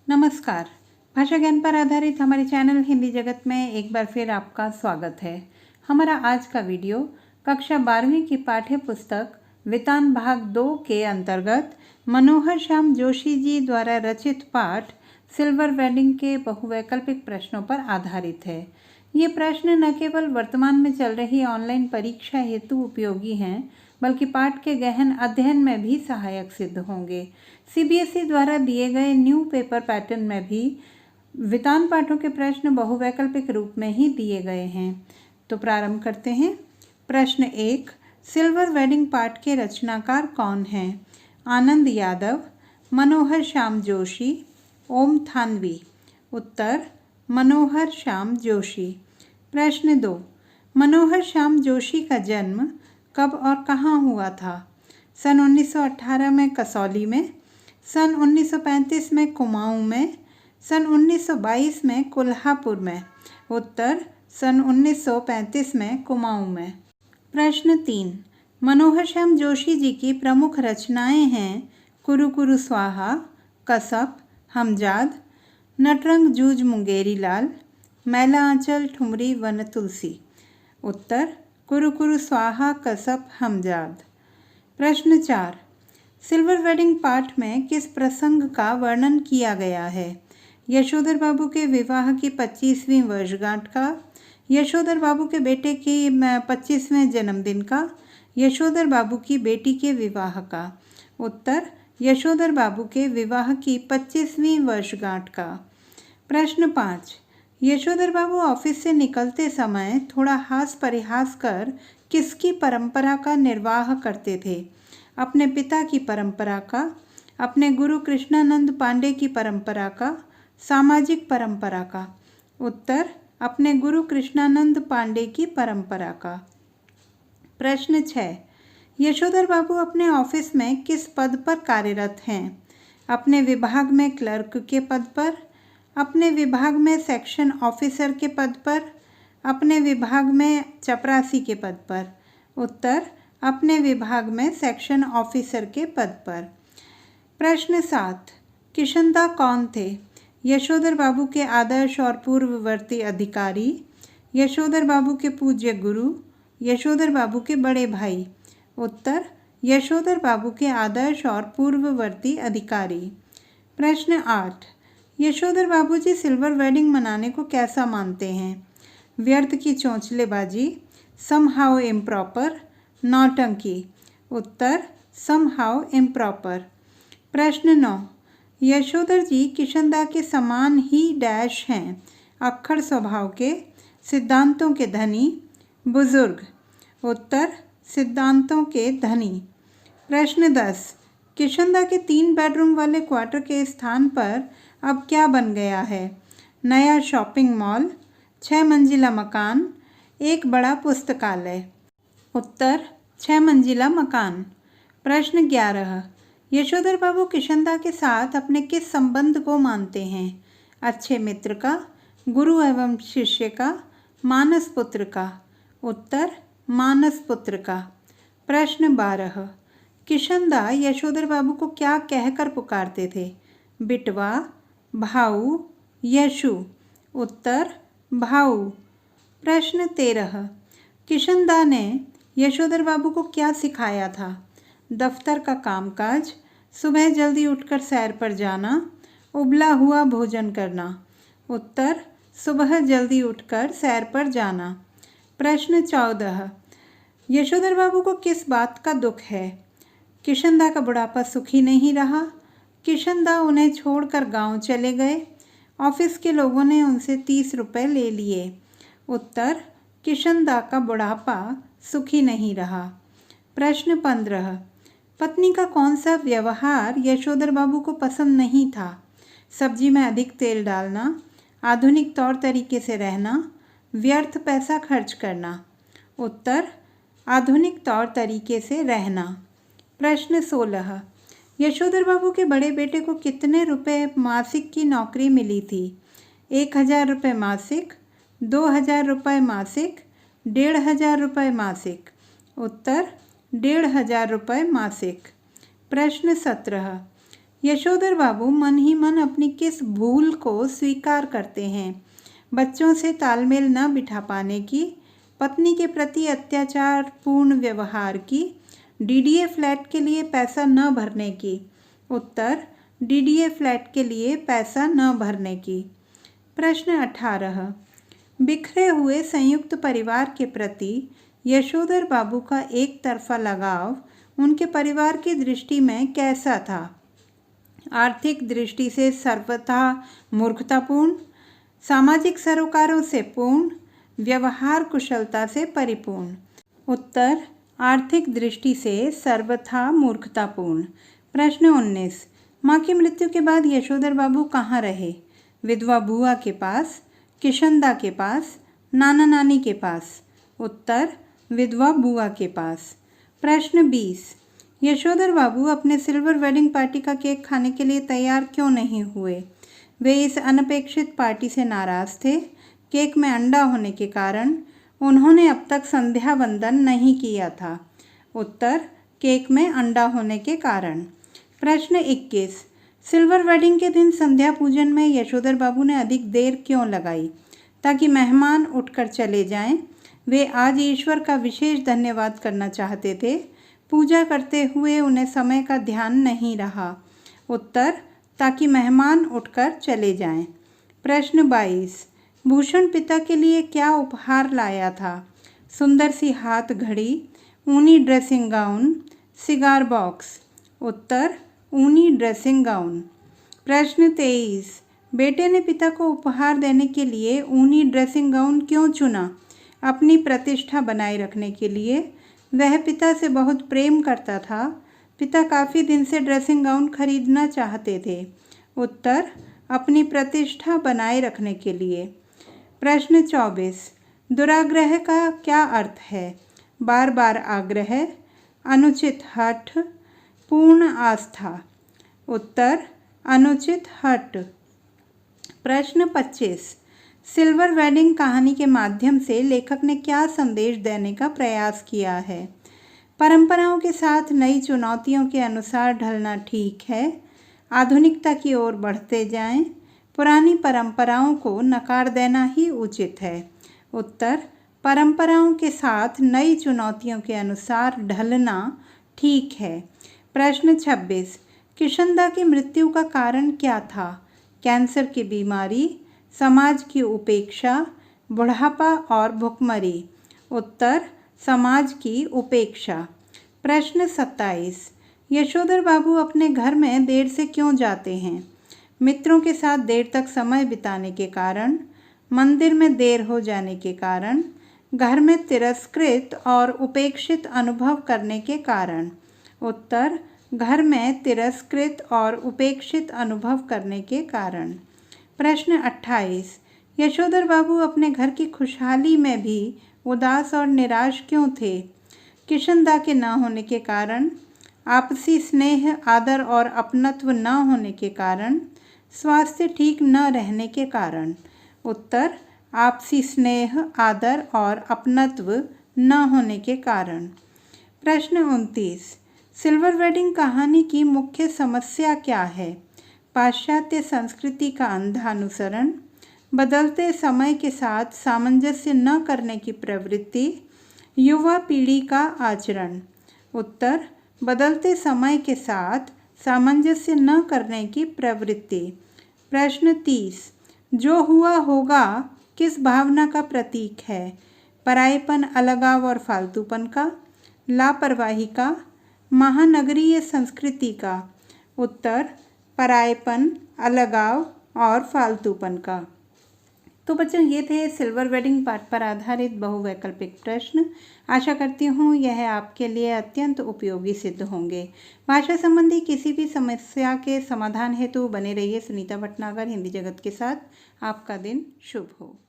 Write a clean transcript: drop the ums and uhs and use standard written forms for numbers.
नमस्कार। भाषा ज्ञान पर आधारित हमारे चैनल हिंदी जगत में एक बार फिर आपका स्वागत है। हमारा आज का वीडियो कक्षा 12वीं की पाठ्य पुस्तक वितान भाग 2 के अंतर्गत मनोहर श्याम जोशी जी द्वारा रचित पाठ सिल्वर वेडिंग के बहुवैकल्पिक प्रश्नों पर आधारित है। ये प्रश्न न केवल वर्तमान में चल रही ऑनलाइन परीक्षा हेतु उपयोगी हैं, बल्कि पाठ के गहन अध्ययन में भी सहायक सिद्ध होंगे। सीबीएसई द्वारा दिए गए न्यू पेपर पैटर्न में भी वितान पाठों के प्रश्न बहुवैकल्पिक रूप में ही दिए गए हैं। तो प्रारंभ करते हैं। प्रश्न 1, सिल्वर वेडिंग पाठ के रचनाकार कौन हैं? आनंद यादव, मनोहर श्याम जोशी, ओम थानवी। उत्तर मनोहर श्याम जोशी। प्रश्न 2, मनोहर श्याम जोशी का जन्म कब और कहाँ हुआ था? सन 1918 में कसौली में, सन 1935 में कुमाऊं में, सन 1922 में कोल्हापुर में। उत्तर सन 1935 में कुमाऊं में। प्रश्न 3, मनोहर श्याम जोशी जी की प्रमुख रचनाएं हैं कुरु कुरु स्वाहा, कसप, हमजाद, नटरंग जूझ मुंगेरी लाल, मैला आंचल ठुमरी वन तुलसी। उत्तर कुरु कुरु स्वाहा, कसप, हमजाद। प्रश्न 4, सिल्वर वेडिंग पाठ में किस प्रसंग का वर्णन किया गया है? यशोधर बाबू के विवाह की 25वीं वर्षगांठ का, यशोधर बाबू के बेटे के 25वें जन्मदिन का, यशोधर बाबू की बेटी के विवाह का। उत्तर यशोधर बाबू के विवाह की 25वीं वर्षगांठ का। प्रश्न 5, यशोधर बाबू ऑफिस से निकलते समय थोड़ा हास परिहास कर किसकी परंपरा का निर्वाह करते थे? अपने पिता की परंपरा का, अपने गुरु कृष्णानंद पांडे की परंपरा का, सामाजिक परंपरा का। उत्तर अपने गुरु कृष्णानंद पांडे की परंपरा का। प्रश्न 6, यशोधर बाबू अपने ऑफिस में किस पद पर कार्यरत हैं? अपने विभाग में क्लर्क के पद पर, अपने विभाग में सेक्शन ऑफिसर के पद पर, अपने विभाग में चपरासी के पद पर। उत्तर अपने विभाग में सेक्शन ऑफिसर के पद पर। प्रश्न 7, किशनदा कौन थे? यशोधर बाबू के आदर्श और पूर्ववर्ती अधिकारी, यशोधर बाबू के पूज्य गुरु, यशोधर बाबू के बड़े भाई। उत्तर यशोधर बाबू के आदर्श और पूर्ववर्ती अधिकारी। प्रश्न 8, यशोधर बाबू जी सिल्वर वेडिंग मनाने को कैसा मानते हैं? व्यर्थ की चोंचलेबाजी, समहाउ इम्प्रॉपर, नौटंकी। उत्तर समहाउ इम्प्रॉपर। प्रश्न 9, यशोधर जी किशनदा के समान ही डैश हैं, अक्खड़ स्वभाव के, सिद्धांतों के धनी, बुजुर्ग। उत्तर सिद्धांतों के धनी। प्रश्न 10, किशनदा के 3 बेडरूम वाले क्वार्टर के स्थान पर अब क्या बन गया है? नया शॉपिंग मॉल, 6 मंजिला मकान, एक बड़ा पुस्तकालय। उत्तर 6 मंजिला मकान। प्रश्न 11, यशोधर बाबू किशनदा के साथ अपने किस संबंध को मानते हैं? अच्छे मित्र का, गुरु एवं शिष्य का, मानस पुत्र का। उत्तर मानस पुत्र का। प्रश्न 12, किशनदा यशोधर बाबू को क्या कहकर पुकारते थे? बिटवा, भाऊ, यशु। उत्तर भाऊ। प्रश्न 13, किशनदा ने यशोधर बाबू को क्या सिखाया था? दफ्तर का कामकाज, सुबह जल्दी उठकर सैर पर जाना, उबला हुआ भोजन करना। उत्तर सुबह जल्दी उठकर सैर पर जाना। प्रश्न 14, यशोधर बाबू को किस बात का दुख है? किशनदा का बुढ़ापा सुखी नहीं रहा, किशनदा उन्हें छोड़कर गांव चले गए, ऑफिस के लोगों ने उनसे 30 रुपये ले लिए। उत्तर किशनदा का बुढ़ापा सुखी नहीं रहा। प्रश्न 15, पत्नी का कौन सा व्यवहार यशोधर बाबू को पसंद नहीं था? सब्जी में अधिक तेल डालना, आधुनिक तौर तरीके से रहना, व्यर्थ पैसा खर्च करना। उत्तर आधुनिक तौर तरीके से रहना। प्रश्न 16, यशोधर बाबू के बड़े बेटे को कितने रुपए मासिक की नौकरी मिली थी? 1000 रुपये मासिक, 2000 रुपये मासिक, 1500 रुपये मासिक। उत्तर 1500 रुपये मासिक। प्रश्न 17, यशोधर बाबू मन ही मन अपनी किस भूल को स्वीकार करते हैं? बच्चों से तालमेल न बिठा पाने की, पत्नी के प्रति अत्याचार पूर्ण व्यवहार की, डीडीए फ्लैट के लिए पैसा न भरने की। उत्तर, डीडीए फ्लैट के लिए पैसा न भरने की। प्रश्न 18, बिखरे हुए संयुक्त परिवार के प्रति यशोधर बाबू का एक तरफा लगाव उनके परिवार की दृष्टि में कैसा था? आर्थिक दृष्टि से सर्वथा मूर्खतापूर्ण, सामाजिक सरोकारों से पूर्ण, व्यवहार कुशलता से परिपूर्ण। उत्तर, आर्थिक दृष्टि से सर्वथा मूर्खतापूर्ण। प्रश्न 19, माँ की मृत्यु के बाद यशोधर बाबू कहाँ रहे? विधवा बुआ के पास, किशनदा के पास, नाना नानी के पास। उत्तर, विधवा बुआ के पास। प्रश्न 20, यशोधर बाबू अपने सिल्वर वेडिंग पार्टी का केक खाने के लिए तैयार क्यों नहीं हुए? वे इस अनपेक्षित पार्टी से नाराज थे। केक में अंडा होने के कारण उन्होंने अब तक संध्या वंदन नहीं किया था। उत्तर, केक में अंडा होने के कारण। प्रश्न 21, सिल्वर वेडिंग के दिन संध्या पूजन में यशोधर बाबू ने अधिक देर क्यों लगाई? ताकि मेहमान उठकर चले जाएं। वे आज ईश्वर का विशेष धन्यवाद करना चाहते थे। पूजा करते हुए उन्हें समय का ध्यान नहीं रहा। उत्तर, ताकि मेहमान उठकर चले जाएं। प्रश्न 22, भूषण पिता के लिए क्या उपहार लाया था? सुंदर सी हाथ घड़ी, ऊनी ड्रेसिंग गाउन, सिगार बॉक्स। उत्तर, ऊनी ड्रेसिंग गाउन। प्रश्न 23, बेटे ने पिता को उपहार देने के लिए ऊनी ड्रेसिंग गाउन क्यों चुना? अपनी प्रतिष्ठा बनाए रखने के लिए। वह पिता से बहुत प्रेम करता था। पिता काफ़ी दिन से ड्रेसिंग गाउन खरीदना चाहते थे। उत्तर, अपनी प्रतिष्ठा बनाए रखने के लिए। प्रश्न 24, दुराग्रह का क्या अर्थ है? बार बार आग्रह, अनुचित हठ, पूर्ण आस्था। उत्तर, अनुचित हठ। प्रश्न 25, सिल्वर वेडिंग कहानी के माध्यम से लेखक ने क्या संदेश देने का प्रयास किया है? परंपराओं के साथ नई चुनौतियों के अनुसार ढलना ठीक है। आधुनिकता की ओर बढ़ते जाएं। पुरानी परंपराओं को नकार देना ही उचित है। उत्तर, परंपराओं के साथ नई चुनौतियों के अनुसार ढलना ठीक है। प्रश्न 26, किशनदा की मृत्यु का कारण क्या था? कैंसर की बीमारी, समाज की उपेक्षा, बुढ़ापा और भुखमरी। उत्तर, समाज की उपेक्षा। प्रश्न 27, यशोधर बाबू अपने घर में देर से क्यों जाते हैं? मित्रों के साथ देर तक समय बिताने के कारण, मंदिर में देर हो जाने के कारण, घर में तिरस्कृत और उपेक्षित अनुभव करने के कारण। उत्तर, घर में तिरस्कृत और उपेक्षित अनुभव करने के कारण। प्रश्न 28, यशोधर बाबू अपने घर की खुशहाली में भी उदास और निराश क्यों थे? किशनदा के न होने के कारण, आपसी स्नेह, आदर और अपनत्व न होने के कारण, स्वास्थ्य ठीक न रहने के कारण। उत्तर, आपसी स्नेह, आदर और अपनत्व न होने के कारण। प्रश्न 29, सिल्वर वेडिंग कहानी की मुख्य समस्या क्या है? पाश्चात्य संस्कृति का अंधा अनुसरण, बदलते समय के साथ सामंजस्य न करने की प्रवृत्ति, युवा पीढ़ी का आचरण। उत्तर, बदलते समय के साथ सामंजस्य न करने की प्रवृत्ति। प्रश्न 30, जो हुआ होगा किस भावना का प्रतीक है? परायेपन, अलगाव और फालतूपन का, लापरवाही का, महानगरीय संस्कृति का। उत्तर, परायेपन, अलगाव और फालतूपन का। तो बच्चों, ये थे सिल्वर वेडिंग पाठ पर आधारित बहुवैकल्पिक प्रश्न। आशा करती हूँ यह आपके लिए अत्यंत उपयोगी सिद्ध होंगे। भाषा संबंधी किसी भी समस्या के समाधान हेतु बने रहिए सुनीता भटनागर हिंदी जगत के साथ। आपका दिन शुभ हो।